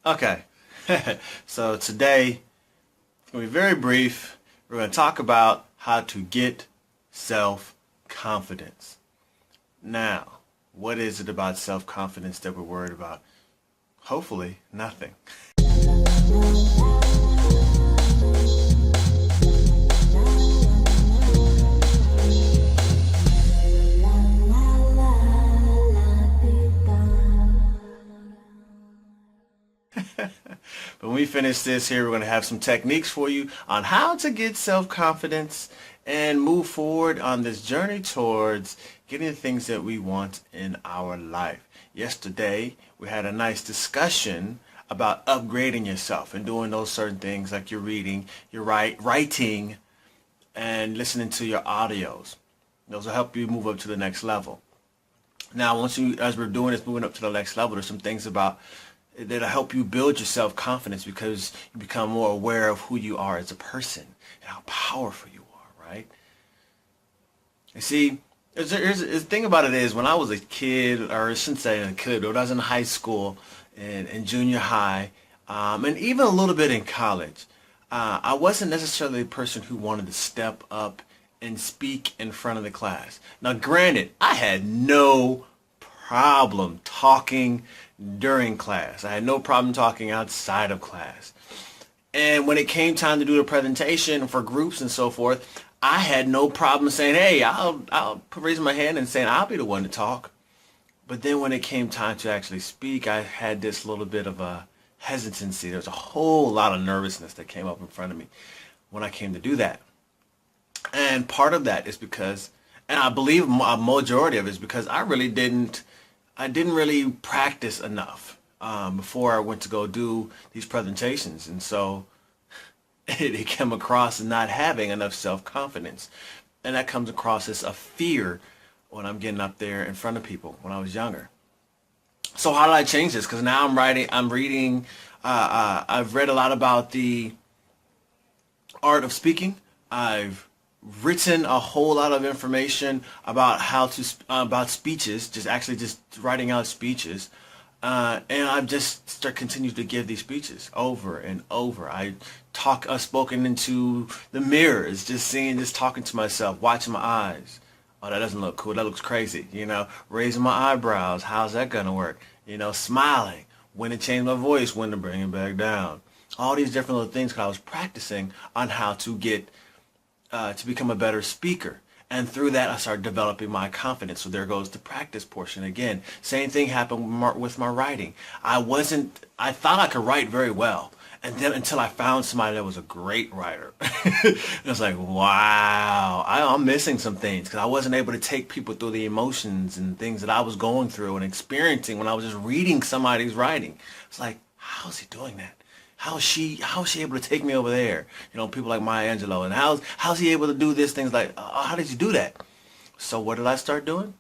Okay, so today it's going to be very brief. We're going to talk about how to get self-confidence. Now, what is it about self-confidence that we're worried about? Hopefully, nothing. But when we finish this here, we're going to have some techniques for you on how to get self-confidence and move forward on this journey towards getting the things that we want in our life. Yesterday, we had a nice discussion about upgrading yourself and doing those certain things like your reading, your writing, and listening to your audios. Those will help you move up to the next level. Now, as we're doing this, moving up to the next level, there's some things about that'll help you build your self-confidence because you become more aware of who you are as a person and how powerful you are, right? You see, the thing about it is when I was a kid, or I shouldn't say a kid, but when I was in high school and junior high, and even a little bit in college, I wasn't necessarily a person who wanted to step up and speak in front of the class. Now, granted, I had no problem talking during class. I had no problem talking outside of class. And when it came time to do the presentation for groups and so forth, I had no problem saying, hey, I'll raise my hand and saying I'll be the one to talk. But then when it came time to actually speak, I had this little bit of a hesitancy. There was a whole lot of nervousness that came up in front of me when I came to do that. And part of that is because, and I believe a majority of it is because I didn't really practice enough before I went to go do these presentations. And so it came across as not having enough self-confidence. And that comes across as a fear when I'm getting up there in front of people when I was younger. So how did I change this? Because now I'm reading, I've read a lot about the art of speaking. I've written a whole lot of information about about speeches, just writing out speeches, and I've just continued to give these speeches over and over. I've spoken into the mirrors, just talking to myself, watching my eyes. Oh, that doesn't look cool. That looks crazy. Raising my eyebrows. How's that gonna work? Smiling. When to change my voice. When to bring it back down. All these different little things because I was practicing on how to get to become a better speaker. And through that, I started developing my confidence. So there goes the practice portion again. Same thing happened with my writing. I thought I could write very well. And then until I found somebody that was a great writer. I was like, wow, I'm missing some things because I wasn't able to take people through the emotions and things that I was going through and experiencing when I was just reading somebody's writing. It's like, how's he doing that? How's she able to take me over there? People like Maya Angelou. And how's he able to do this? Things like, how did you do that? So what did I start doing?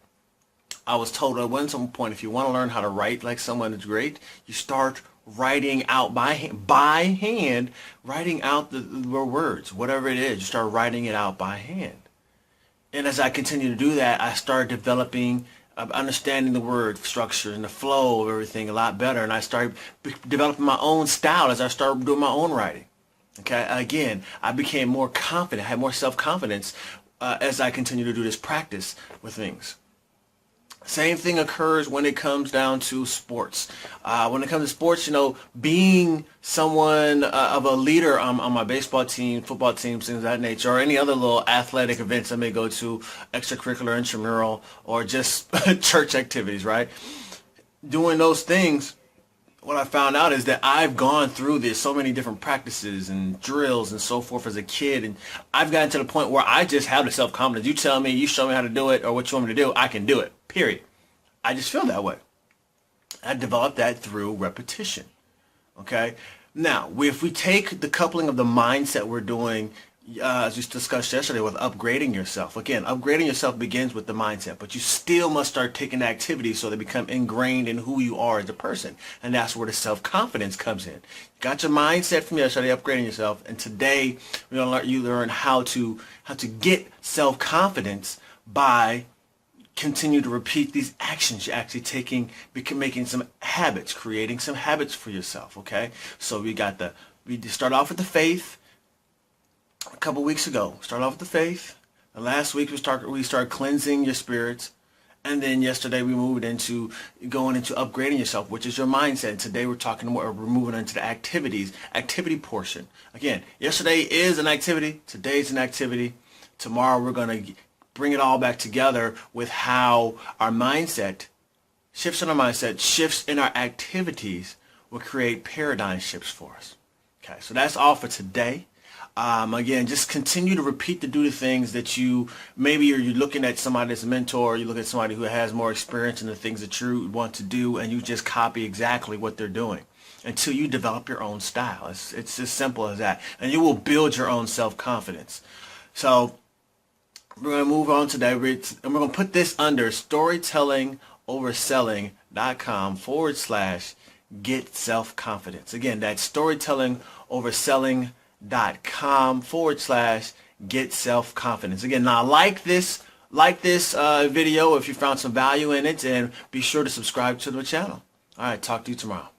I was told at some point, if you want to learn how to write like someone that's great, you start writing out by hand, writing out the words, whatever it is. You start writing it out by hand. And as I continue to do that, I started developing understanding the word structure and the flow of everything a lot better, and I started developing my own style as I started doing my own writing. Okay, again, I became more confident, had more self-confidence as I continue to do this practice with things. Same thing occurs when it comes down to sports. When it comes to sports, being someone of a leader on my baseball team, football team, things of that nature, or any other little athletic events I may go to, extracurricular, intramural, or just church activities, right? Doing those things, what I found out is that I've gone through this so many different practices and drills and so forth as a kid, and I've gotten to the point where I just have the self-confidence. You tell me, you show me how to do it, or what you want me to do, I can do it. Period. I just feel that way. I developed that through repetition. Okay? Now, if we take the coupling of the mindset we're doing, as we discussed yesterday, with upgrading yourself. Again, upgrading yourself begins with the mindset, but you still must start taking activities so they become ingrained in who you are as a person. And that's where the self-confidence comes in. You got your mindset from yesterday, upgrading yourself, and today we're going to learn how to get self-confidence by continue to repeat these actions. You're actually making some habits, creating some habits for yourself. Okay, so we start off with the faith. A couple weeks ago, start off with the faith. And last week we start cleansing your spirits. And then yesterday we moved into going into upgrading yourself, which is your mindset. And today we're moving into the activity portion. Again, yesterday is an activity. Today's an activity. Tomorrow we're going to bring it all back together with how our mindset, shifts in our activities will create paradigm shifts for us. Okay, so that's all for today. Again, just continue to repeat do the things that you're looking at somebody as a mentor, you look at somebody who has more experience in the things that you want to do, and you just copy exactly what they're doing until you develop your own style. It's as simple as that. And you will build your own self-confidence. So we're going to move on today, and we're going to put this under storytellingoverselling.com/get self-confidence. Again, that's storytellingoverselling.com/get self-confidence. Again, now like this video if you found some value in it, and be sure to subscribe to the channel. All right, talk to you tomorrow.